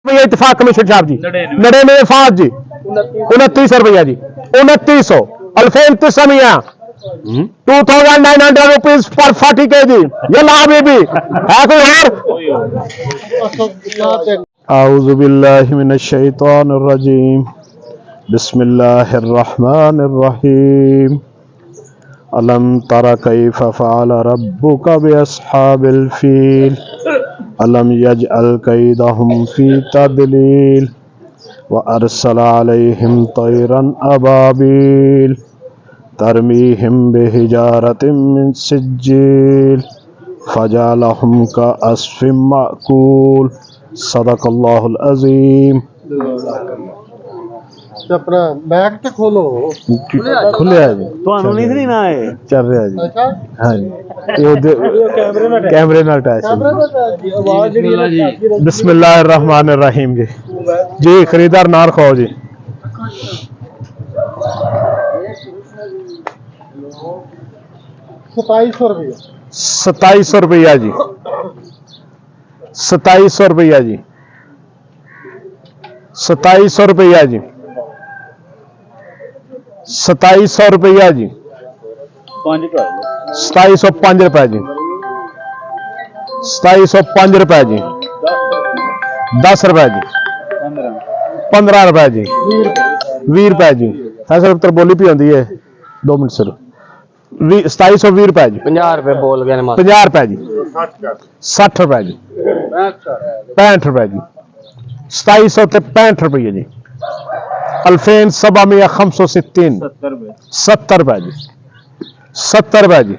रुपया इतफाक कमीशन साहब जी 99 फाज जी 2900 रुपया जी 2900 अल्फेन तिसमिया 2900 rupees per 40 kg Yalla Habibi है कोई और आऊज़ु बिल्लाहि मिनश शैतानिर रजीम बिस्मिल्लाहिर रहमानिर रहीम अलम तरा कैफ फ़अल रब्बुका बिअस्हाबिल फील अलम यजअल कैदहुम फी तदलील व अरसल अलैहिम तैरन अबाबील तरमीहिम बिहिजारतिम मिन सिज्जील फजअलहुम कअस्फिम माकूल सदक़ल्लाहुल अज़ीम। अपना बैग तो खोलो खुले है जी ਤੁਹਾਨੂੰ ਨਹੀਂ ਸੀ ਨਾ ਇਹ चल रहा है जी अच्छा हाँ जी ये कैमरे ना अटैच है आवाज जी बिस्मिल्लाहिर्रहमानिर रहीम जी जी खरीदार नार खाओ जी 2700 रुपया 2700 रुपया जी 2700 रुपया जी 2700 रुपया जी 2700 रुपया जी 2705 रुपए जी 2705 रुपए जी 10 रुपए जी 15 रुपए जी 20 रुपए जी सर उत्तर बोली पी आती है 2 मिनट सर 2720 रुपए जी 50 रुपए बोल गए 50 रुपए जी 60 रुपए जी 65 रुपए जी 2765 रुपये जी अल्फेन सबा मिया 560 70 रुपए जी 70 रुपए जी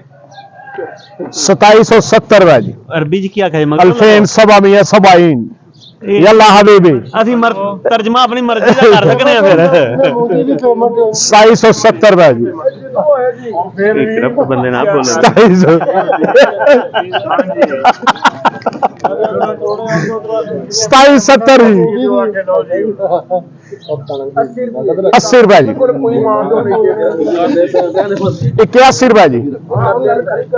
2770 रुपए जी अरबी च क्या कहे अल्फेन सबा मिया सबाइन यल्ला हबीबी ਅਸੀਂ ਤਰਜਮਾ ਆਪਣੀ ਮਰਜ਼ੀ ਦਾ ਕਰ ਸਕਨੇ ਆ ਫਿਰ 2770 रुपए जी ਇੱਕ ਰੱਬ ਬੰਦੇ ਨਾਲ ਬੋਲਣ 2770 जी 80 रुपए जी 81 रुपए जी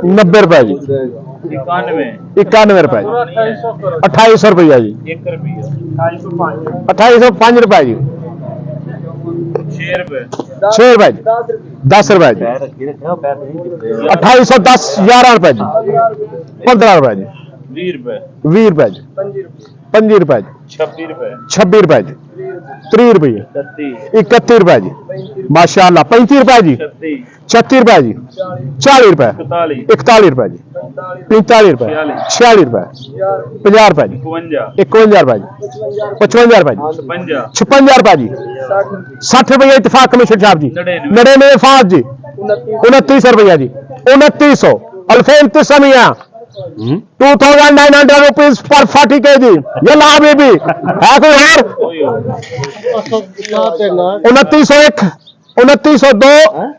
90 रुपए जी 91 रुपए जी 2800 रुपया जी 2805 रुपए जी 6 रुपए जी 10 रुपए जी 2810 11 रुपए जी 15 रुपए जी 20 रुपए जी 25 रुपए जी 26 रुपए जी 30 रुपये 31 रुपए जी माशाअल्लाह 35 रुपए जी 36 रुपए जी 40 रुपए 41 रुपए जी 45 रुपए 46 रुपए 50 रुपए जी 51 रुपए जी 55 रुपए जी 56 रुपए जी 60 रुपये इतफाक कमीशन साहब जी 99 फाज जी 2900 रुपया जी 2900 अल्फेन तिसमिया 2900 rupees per 40 kg Yalla Habibi है कोई और 2901 2902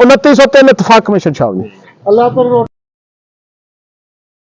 2903 इतफाक कमीशन साहब जी अल्लाह पर